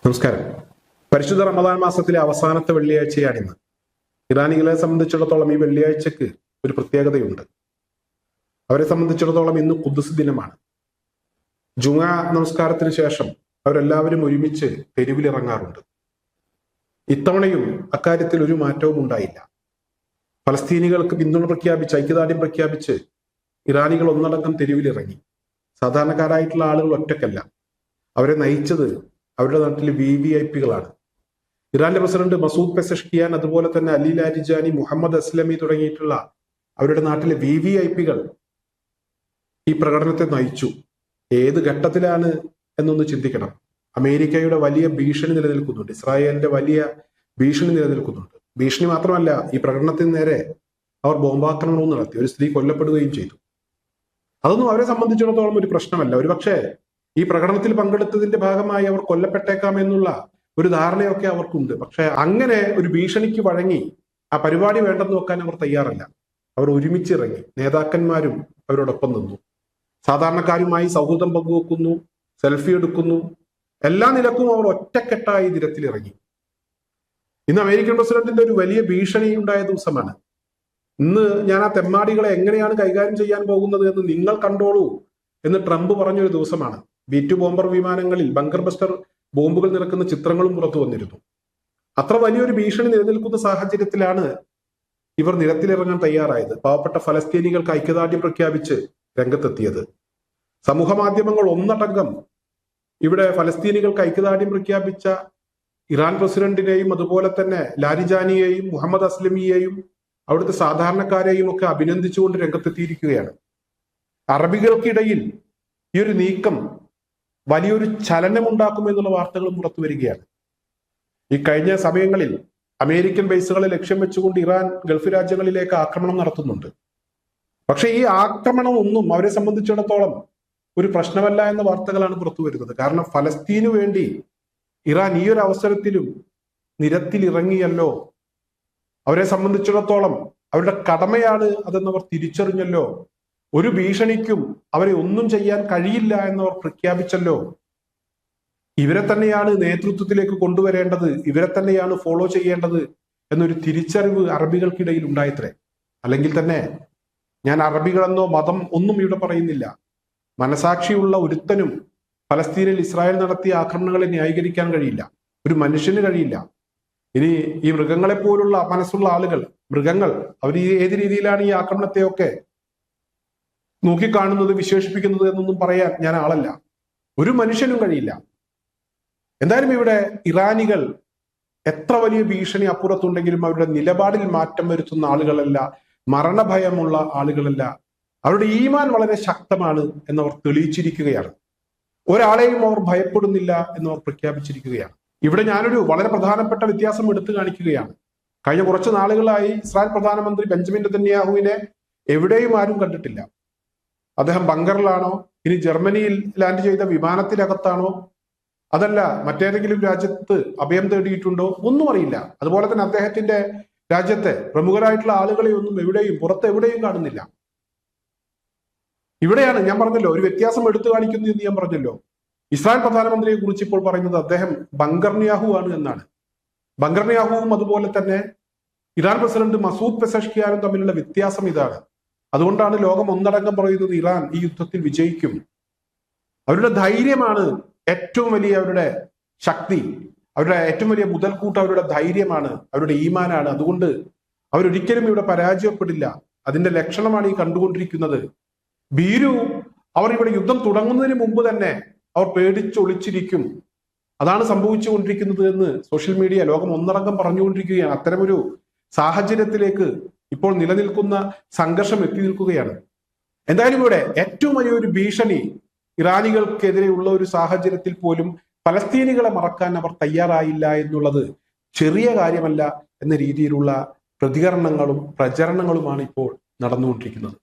നമസ്കാരം. പരിശുദ്ധ റമദാൻ മാസത്തിലെ അവസാനത്തെ വെള്ളിയാഴ്ചയാണിന്ന്. ഇറാനികളെ സംബന്ധിച്ചിടത്തോളം ഈ വെള്ളിയാഴ്ചക്ക് ഒരു പ്രത്യേകതയുണ്ട്. അവരെ സംബന്ധിച്ചിടത്തോളം ഇന്ന് ഖുദ്സ് ദിനമാണ്. ജുമുഅ നമസ്കാരത്തിന് ശേഷം അവരെല്ലാവരും ഒരുമിച്ച് തെരുവിലിറങ്ങാറുണ്ട്. ഇത്തവണയും അക്കാര്യത്തിൽ ഒരു മാറ്റവും ഉണ്ടായില്ല. ഫലസ്തീനികൾക്ക് പിന്തുണ പ്രഖ്യാപിച്ച്, ഐക്യദാർഢ്യം പ്രഖ്യാപിച്ച് ഇറാനികൾ ഒന്നടങ്കം തെരുവിലിറങ്ങി. സാധാരണക്കാരായിട്ടുള്ള ആളുകൾ ഒറ്റക്കല്ല, അവരെ നയിച്ചത് അവരുടെ നാട്ടിലെ VVIPകളാണ്. ഇറാന്റെ പ്രസിഡന്റ് മസൂദ് പെസഷ്കിയാൻ, അതുപോലെ തന്നെ അലി ലാരിജാനി, മുഹമ്മദ് അസ്ലമി തുടങ്ങിയിട്ടുള്ള അവരുടെ നാട്ടിലെ VVIPകൾ ഈ പ്രകടനത്തെ നയിച്ചു. ഏത് ഘട്ടത്തിലാണ് എന്നൊന്ന് ചിന്തിക്കണം. അമേരിക്കയുടെ വലിയ ഭീഷണി നിലനിൽക്കുന്നുണ്ട്, ഇസ്രായേലിന്റെ വലിയ ഭീഷണി നിലനിൽക്കുന്നുണ്ട്. ഭീഷണി മാത്രമല്ല, ഈ പ്രകടനത്തിന് നേരെ അവർ ബോംബാക്രമണവും നടത്തി. ഒരു സ്ത്രീ കൊല്ലപ്പെടുകയും ചെയ്തു. അതൊന്നും അവരെ സംബന്ധിച്ചിടത്തോളം ഒരു പ്രശ്നമല്ല. ഒരുപക്ഷെ ഈ പ്രകടനത്തിൽ പങ്കെടുത്തതിന്റെ ഭാഗമായി അവർ കൊല്ലപ്പെട്ടേക്കാം എന്നുള്ള ഒരു ധാരണയൊക്കെ അവർക്കുണ്ട്. പക്ഷെ അങ്ങനെ ഒരു ഭീഷണിക്ക് വഴങ്ങി ആ പരിപാടി വേണ്ടെന്ന് വെക്കാൻ അവർ തയ്യാറല്ല. അവർ ഒരുമിച്ചിറങ്ങി, നേതാക്കന്മാരും അവരോടൊപ്പം നിന്നു. സാധാരണക്കാരുമായി സൗഹൃദം പങ്കുവെക്കുന്നു, സെൽഫി എടുക്കുന്നു, എല്ലാ നിലക്കും അവർ ഒറ്റക്കെട്ടായി നിരത്തിലിറങ്ങി. ഇന്ന് അമേരിക്കൻ പ്രസിഡന്റിന്റെ ഒരു വലിയ ഭീഷണി ഉണ്ടായ ദിവസമാണ്. ഇന്ന് ഞാൻ ആ തെമ്മാടികളെ എങ്ങനെയാണ് കൈകാര്യം ചെയ്യാൻ പോകുന്നത് എന്ന് നിങ്ങൾ കണ്ടോളൂ എന്ന് ട്രംപ് പറഞ്ഞൊരു ദിവസമാണ്. B-2 ബോംബർ വിമാനങ്ങളിൽ ബങ്കർ ബസ്റ്റർ ബോംബുകൾ നിറക്കുന്ന ചിത്രങ്ങളും പുറത്തു വന്നിരുന്നു. അത്ര വലിയൊരു ഭീഷണി നിലനിൽക്കുന്ന സാഹചര്യത്തിലാണ് ഇവർ നിരത്തിലിറങ്ങാൻ തയ്യാറായത്. പാവപ്പെട്ട ഫലസ്തീനികൾക്ക് ഐക്യദാർഢ്യം പ്രഖ്യാപിച്ച് രംഗത്തെത്തിയത്. സമൂഹ മാധ്യമങ്ങൾ ഒന്നടങ്കം ഇവിടെ ഫലസ്തീനികൾക്ക് ഐക്യദാർഢ്യം പ്രഖ്യാപിച്ച ഇറാൻ പ്രസിഡന്റിനെയും അതുപോലെ തന്നെ ലാരിജാനിയെയും മുഹമ്മദ് അസ്ലമിയെയും അവിടുത്തെ സാധാരണക്കാരെയും ഒക്കെ അഭിനന്ദിച്ചുകൊണ്ട് രംഗത്തെത്തിയിരിക്കുകയാണ്. അറബികൾക്കിടയിൽ ഈ ഒരു നീക്കം വലിയൊരു ചലനമുണ്ടാക്കുമെന്നുള്ള വാർത്തകളും പുറത്തു വരികയാണ്. ഈ കഴിഞ്ഞ സമയങ്ങളിൽ അമേരിക്കൻ ബേസുകളെ ലക്ഷ്യം വെച്ചുകൊണ്ട് ഇറാൻ ഗൾഫ് രാജ്യങ്ങളിലേക്ക് ആക്രമണം നടത്തുന്നുണ്ട്. പക്ഷെ ഈ ആക്രമണം ഒന്നും അവരെ സംബന്ധിച്ചിടത്തോളം ഒരു പ്രശ്നമല്ല എന്ന വാർത്തകളാണ് പുറത്തു വരുന്നത്. കാരണം ഫലസ്തീനു വേണ്ടി ഇറാൻ ഈ ഒരു അവസരത്തിലും നിരത്തിലിറങ്ങിയല്ലോ. അവരെ സംബന്ധിച്ചിടത്തോളം അവരുടെ കടമയാണ് അതെന്നവർ തിരിച്ചറിഞ്ഞല്ലോ. ഒരു ഭീഷണിക്കും അവരെ ഒന്നും ചെയ്യാൻ കഴിയില്ല എന്നവർ പ്രഖ്യാപിച്ചല്ലോ. ഇവരെ തന്നെയാണ് നേതൃത്വത്തിലേക്ക് കൊണ്ടുവരേണ്ടത്, ഇവരെ തന്നെയാണ് ഫോളോ ചെയ്യേണ്ടത് എന്നൊരു തിരിച്ചറിവ് അറബികൾക്കിടയിൽ ഉണ്ടായിത്രേ. അല്ലെങ്കിൽ തന്നെ ഞാൻ അറബികളെന്നോ മതം ഒന്നും ഇവിടെ പറയുന്നില്ല. മനസാക്ഷിയുള്ള ഒരുത്തനും ഫലസ്തീനിൽ ഇസ്രായേൽ നടത്തിയ ആക്രമണങ്ങളെ ന്യായീകരിക്കാൻ കഴിയില്ല. ഒരു മനുഷ്യന് കഴിയില്ല. ഇനി ഈ മൃഗങ്ങളെ പോലുള്ള മനസ്സുള്ള ആളുകൾ, മൃഗങ്ങൾ, അവർ ഏത് രീതിയിലാണ് ഈ ആക്രമണത്തെയൊക്കെ നോക്കിക്കാണുന്നത്, വിശേഷിപ്പിക്കുന്നത് എന്നൊന്നും പറയാൻ ഞാൻ ആളല്ല. ഒരു മനുഷ്യനും കഴിയില്ല. എന്തായാലും ഇവിടെ ഇറാനികൾ എത്ര വലിയ ഭീഷണി അപ്പുറത്തുണ്ടെങ്കിലും അവരുടെ നിലപാടിൽ മാറ്റം വരുത്തുന്ന ആളുകളല്ല, മരണഭയമുള്ള ആളുകളല്ല. അവരുടെ ഈമാൻ വളരെ ശക്തമാണ് എന്നവർ തെളിയിച്ചിരിക്കുകയാണ്. ഒരാളെയും അവർ ഭയപ്പെടുന്നില്ല എന്നവർ പ്രഖ്യാപിച്ചിരിക്കുകയാണ്. ഇവിടെ ഞാനൊരു വളരെ പ്രധാനപ്പെട്ട വ്യത്യാസം എടുത്തു കാണിക്കുകയാണ്. കഴിഞ്ഞ കുറച്ച് നാളുകളായി ഇസ്രായേൽ പ്രധാനമന്ത്രി ബെഞ്ചമിൻ നെതന്യാഹുവിനെ എവിടെയും ആരും കണ്ടിട്ടില്ല. അദ്ദേഹം ബങ്കറിലാണോ, ഇനി ജർമ്മനിയിൽ ലാൻഡ് ചെയ്ത വിമാനത്തിനകത്താണോ, അതല്ല മറ്റേതെങ്കിലും രാജ്യത്ത് അഭയം തേടിയിട്ടുണ്ടോ, ഒന്നും അറിയില്ല. അതുപോലെ തന്നെ അദ്ദേഹത്തിന്റെ രാജ്യത്തെ പ്രമുഖരായിട്ടുള്ള ആളുകളെ ഒന്നും എവിടെയും പുറത്ത് എവിടെയും കാണുന്നില്ല. ഇവിടെയാണ് ഞാൻ പറഞ്ഞല്ലോ ഒരു വ്യത്യാസം എടുത്തു കാണിക്കുന്നു എന്ന് ഞാൻ പറഞ്ഞല്ലോ. ഇസ്രായേൽ പ്രധാനമന്ത്രിയെ കുറിച്ച് ഇപ്പോൾ പറയുന്നത് അദ്ദേഹം ബങ്കർന്യാഹു ആണ് എന്നാണ്. ബങ്കർന്യാഹുവും അതുപോലെ തന്നെ ഇറാൻ പ്രസിഡന്റ് മസൂദ് പെസഷ്കിയാനും തമ്മിലുള്ള വ്യത്യാസം ഇതാണ്. അതുകൊണ്ടാണ് ലോകം ഒന്നടങ്കം പറയുന്നത് ഇറാൻ ഈ യുദ്ധത്തിൽ വിജയിക്കും. അവരുടെ ധൈര്യമാണ് ഏറ്റവും വലിയ അവരുടെ ശക്തി, അവരുടെ ഏറ്റവും വലിയ മുതൽക്കൂട്ട് അവരുടെ ധൈര്യമാണ്, അവരുടെ ഈമാനാണ്. അതുകൊണ്ട് അവരൊരിക്കലും ഇവിടെ പരാജയപ്പെടില്ല. അതിന്റെ ലക്ഷണമാണ് ഈ കണ്ടുകൊണ്ടിരിക്കുന്നത്. ഭീരു അവർ ഇവിടെ യുദ്ധം തുടങ്ങുന്നതിന് മുമ്പ് തന്നെ അവർ പേടിച്ചൊളിച്ചിരിക്കും. അതാണ് സംഭവിച്ചുകൊണ്ടിരിക്കുന്നത് എന്ന് സോഷ്യൽ മീഡിയ ലോകം ഒന്നടങ്കം പറഞ്ഞുകൊണ്ടിരിക്കുകയാണ്. അത്തരമൊരു സാഹചര്യത്തിലേക്ക് ഇപ്പോൾ നിലനിൽക്കുന്ന സംഘർഷം എത്തി നിൽക്കുകയാണ്. എന്തായാലും ഇവിടെ ഏറ്റവും വലിയൊരു ഭീഷണി ഇറാനികൾക്കെതിരെയുള്ള ഒരു സാഹചര്യത്തിൽ പോലും ഫലസ്തീനികളെ മറക്കാൻ അവർ തയ്യാറായില്ല എന്നുള്ളത് ചെറിയ കാര്യമല്ല എന്ന രീതിയിലുള്ള പ്രതികരണങ്ങളും പ്രചരണങ്ങളുമാണ് ഇപ്പോൾ നടന്നുകൊണ്ടിരിക്കുന്നത്.